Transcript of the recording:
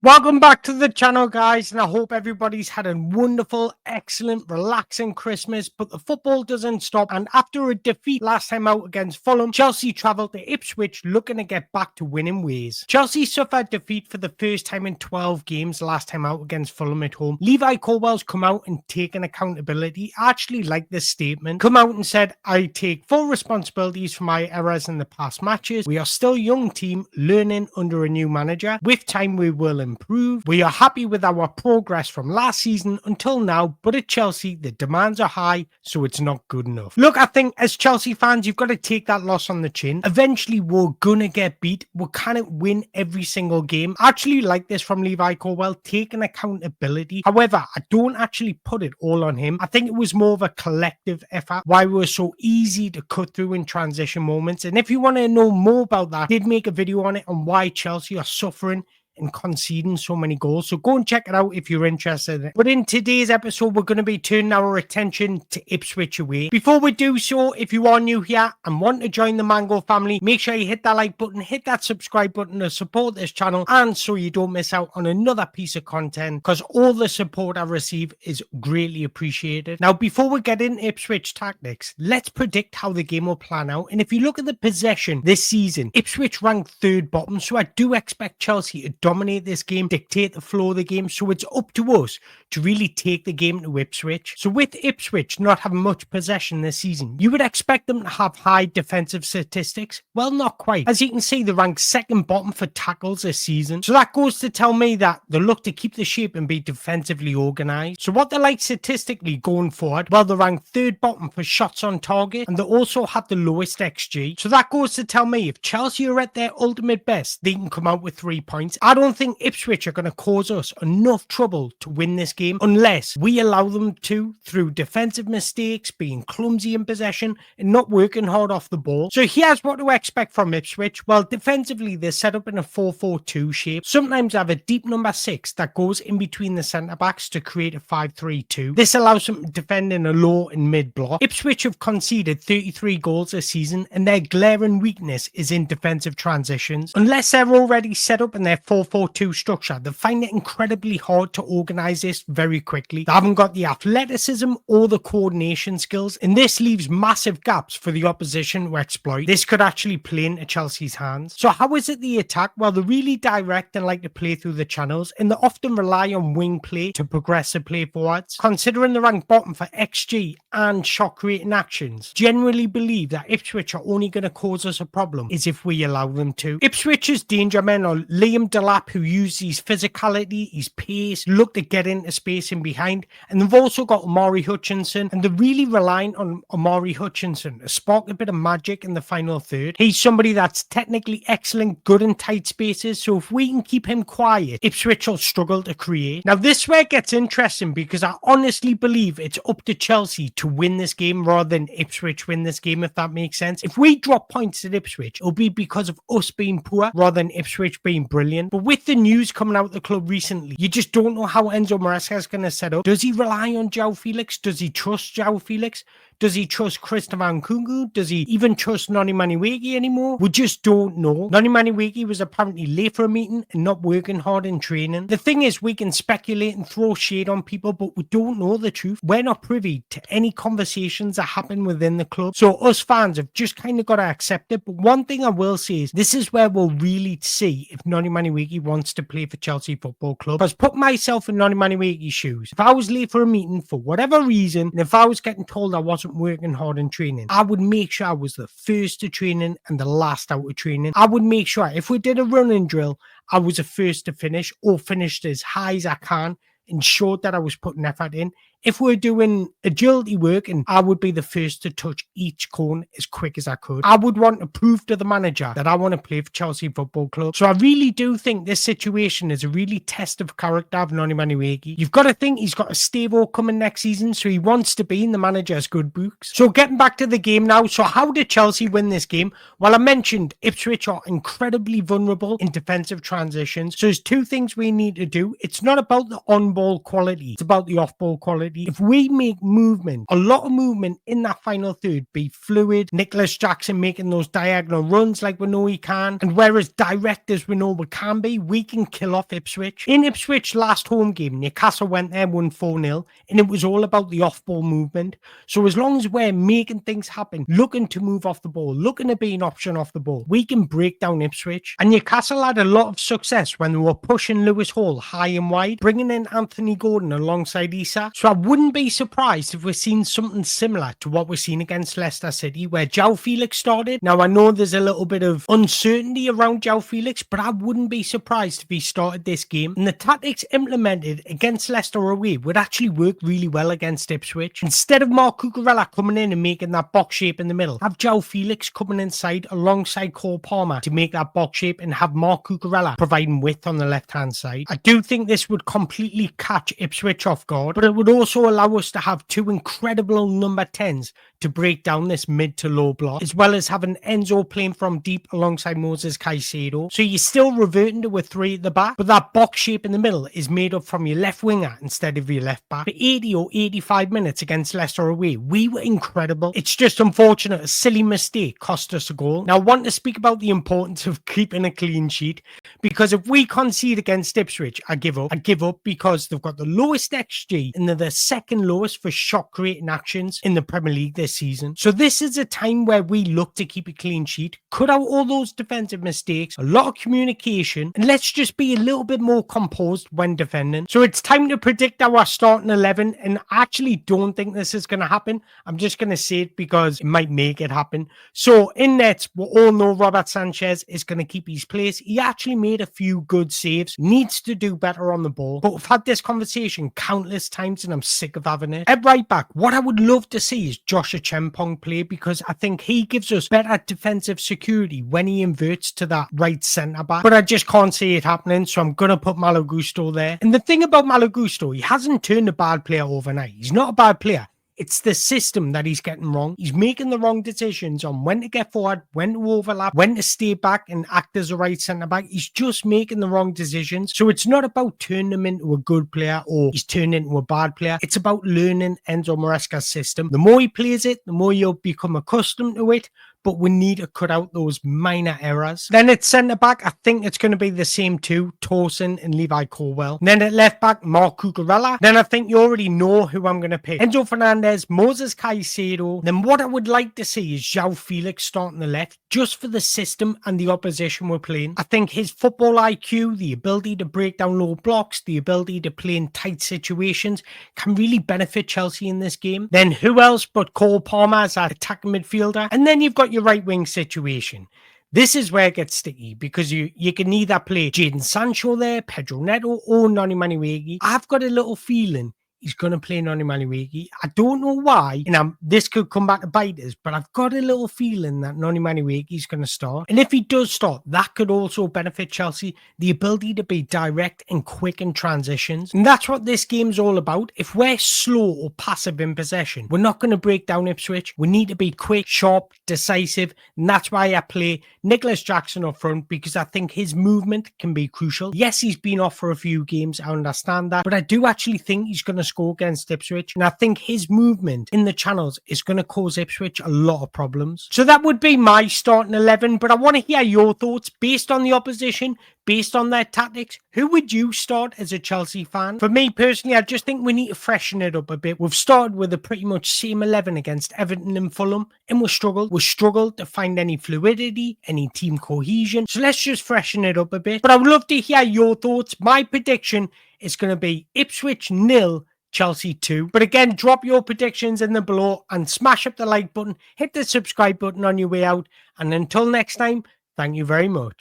Welcome back to the channel, guys, and I hope everybody's had a wonderful, excellent, relaxing Christmas, but the football doesn't stop, and after a defeat last time out against Fulham, Chelsea travelled to Ipswich looking to get back to winning ways. Chelsea suffered defeat for the first time in 12 games last time out against Fulham at home. Levi Colwell's come out and taken accountability. I actually like this statement. Come out and said, I take full responsibilities for my errors in the past matches. We are still a young team, learning under a new manager. With time, we will improve. We are happy with our progress from last season until now, but at Chelsea, the demands are high, so it's not good enough. Look, I think as Chelsea fans, you've got to take that loss on the chin. Eventually, we're gonna get beat. We can't win every single game. I actually like this from Levi Colwell, taking accountability. However, I don't actually put it all on him. I think it was more of a collective effort, why we were so easy to cut through in transition moments. And if you want to know more about that, I did make a video on it on why Chelsea are suffering and conceding so many goals. So go and check it out if you're interested in it. But in today's episode, we're going to be turning our attention to Ipswich away. Before we do so, if you are new here and want to join the Mango family, make sure you hit that like button, hit that subscribe button to support this channel, and so you don't miss out on another piece of content, because all the support I receive is greatly appreciated. Now, before we get into Ipswich tactics, let's predict how the game will plan out. And if you look at the possession this season, Ipswich ranked third bottom, so I do expect Chelsea to dominate this game, dictate the flow of the game. So it's up to us to really take the game to Ipswich. So with Ipswich not having much possession this season, you would expect them to have high defensive statistics. Well, not quite. As you can see, they ranked second bottom for tackles this season. So that goes to tell me that they look to keep the shape and be defensively organised. So what they're like statistically going forward, well, they ranked third bottom for shots on target, and they also have the lowest XG. So that goes to tell me if Chelsea are at their ultimate best, they can come out with 3 points. I don't think Ipswich are going to cause us enough trouble to win this game unless we allow them to through defensive mistakes, being clumsy in possession and not working hard off the ball. So here's what to expect from Ipswich. Well, defensively, they're set up in a 4-4-2 shape. Sometimes have a deep number 6 that goes in between the centre-backs to create a 5-3-2. This allows them to defend in a low and mid block. Ipswich have conceded 33 goals this season, and their glaring weakness is in defensive transitions. Unless they're already set up in their 4-4-2 structure, they find it incredibly hard to organise this very quickly. They haven't got the athleticism or the coordination skills, and this leaves massive gaps for the opposition to exploit. This could actually play into Chelsea's hands. So how is it the attack? Well, they're really direct and like to play through the channels, and they often rely on wing play to progress the play forwards. Considering the rank bottom for XG and shot creating actions, generally believe that Ipswich are only going to cause us a problem is if we allow them to. Ipswich's danger men are Liam Delap, who use his physicality, his pace, look to get into space in behind, and they've also got Omari Hutchinson, and they're really relying on Omari Hutchinson to spark a bit of magic in the final third. He's somebody that's technically excellent, good in tight spaces, so if we can keep him quiet, Ipswich will struggle to create. Now this where it gets interesting, because I honestly believe it's up to Chelsea to win this game rather than Ipswich win this game, if that makes sense. If we drop points at Ipswich, it'll be because of us being poor rather than Ipswich being brilliant. But with the news coming out of the club recently, you just don't know how Enzo Maresca is going to set up. Does he rely on João Felix? Does he trust João Felix? Does he trust Christopher Nkunku? Does he even trust Noni Madueke anymore? We just don't know. Noni Madueke was apparently late for a meeting and not working hard in training. The thing is, we can speculate and throw shade on people, but we don't know the truth. We're not privy to any conversations that happen within the club. So us fans have just kind of got to accept it. But one thing I will say is this is where we'll really see if Noni Madueke wants to play for Chelsea Football Club. Because put myself in Noni Madueke's shoes. If I was late for a meeting for whatever reason, and if I was getting told I wasn't working hard in training, I would make sure I was the first to training and the last out of training. I would make sure if we did a running drill, I was the first to finish or finished as high as I can, ensured that I was putting effort in. If we're doing agility work, and I would be the first to touch each cone as quick as I could. I would want to prove to the manager that I want to play for Chelsea Football Club. So I really do think this situation is a really test of character of Noni Madueke. You've got to think he's got a stable coming next season, so he wants to be in the manager's good books. So getting back to the game now. So how did Chelsea win this game? Well, I mentioned Ipswich are incredibly vulnerable in defensive transitions. So there's two things we need to do. It's not about the on-ball quality. It's about the off-ball quality. quality. If we make movement, a lot of movement in that final third, be fluid, Nicholas Jackson making those diagonal runs like we know he can, and whereas direct as we know we can be, we can kill off Ipswich. In Ipswich last home game, Newcastle went there, won 4-0, and it was all about the off-ball movement. So as long as we're making things happen, looking to move off the ball, looking to be an option off the ball, we can break down Ipswich. And Newcastle had a lot of success when they were pushing Lewis Hall high and wide, bringing in Anthony Gordon alongside Issa. So I wouldn't be surprised if we're seeing something similar to what we're seeing against Leicester City, where João Felix started. Now, I know there's a little bit of uncertainty around João Felix, but I wouldn't be surprised if he started this game. And the tactics implemented against Leicester away would actually work really well against Ipswich. Instead of Marc Cucurella coming in and making that box shape in the middle, have João Felix coming inside alongside Cole Palmer to make that box shape, and have Marc Cucurella providing width on the left-hand side. I do think this would completely catch Ipswich off guard, but it would also allow us to have two incredible number 10s to break down this mid to low block, as well as having Enzo playing from deep alongside Moses Caicedo. So you're still reverting to a 3 at the back, but that box shape in the middle is made up from your left winger instead of your left back. For 80 or 85 minutes against Leicester away, we were incredible. It's just unfortunate a silly mistake cost us a goal. Now I want to speak about the importance of keeping a clean sheet, because if we concede against Ipswich, I give up. I give up because they've got the lowest XG and they're the second lowest for shot creating actions in the Premier League this season. So this is a time where we look to keep a clean sheet, cut out all those defensive mistakes, a lot of communication, and let's just be a little bit more composed when defending. So it's time to predict our starting 11, and I actually don't think this is going to happen. I'm just going to say it because it might make it happen. So in nets, we all know Robert Sanchez is going to keep his place. He actually made a few good saves, needs to do better on the ball, but we've had this conversation countless times and I'm sick of having it. At right back, what I would love to see is Josh Chempong play, because I think he gives us better defensive security when he inverts to that right centre back, but I just can't see it happening, so I'm going to put Malo Gusto there. And the thing about Malo Gusto, he hasn't turned a bad player overnight. He's not a bad player. It's the system that he's getting wrong. He's making the wrong decisions on when to get forward, when to overlap, when to stay back and act as a right centre-back. He's just making the wrong decisions. So it's not about turning him into a good player or he's turned into a bad player. It's about learning Enzo Maresca's system. The more he plays it, the more you'll become accustomed to it. But we need to cut out those minor errors. Then at centre-back, I think it's going to be the same two, Torsen and Levi Colwell. And then at left-back, Marc Cucurella. Then I think you already know who I'm going to pick. Enzo Fernandez, Moses Caicedo. Then what I would like to see is João Felix starting the left, just for the system and the opposition we're playing. I think his football IQ, the ability to break down low blocks, the ability to play in tight situations can really benefit Chelsea in this game. Then who else but Cole Palmer as our attacking midfielder? And then you've got your right wing situation. This is where it gets sticky, because you can either play Jadon Sancho there, Pedro Neto, or Noni Madueke. I've got a little feeling he's going to play Noni Madueke. I don't know why, and this could come back to bite us, but I've got a little feeling that Noni Madueke is going to start. And if he does start, that could also benefit Chelsea, the ability to be direct and quick in transitions. And that's what this game's all about. If we're slow or passive in possession, we're not going to break down Ipswich. We need to be quick, sharp, decisive, and that's why I play Nicholas Jackson up front, because I think his movement can be crucial. Yes, he's been off for a few games, I understand that, but I do actually think he's going to score against Ipswich, and I think his movement in the channels is going to cause Ipswich a lot of problems. So that would be my starting 11, but I want to hear your thoughts based on the opposition, based on their tactics. Who would you start as a Chelsea fan? For me personally, I just think we need to freshen it up a bit. We've started with a pretty much same 11 against Everton and Fulham, and we struggled to find any fluidity, any team cohesion. So let's just freshen it up a bit. But I would love to hear your thoughts. My prediction is going to be Ipswich 0, Chelsea 2. But again, drop your predictions in the below and smash up the like button, hit the subscribe button on your way out. And until next time, thank you very much.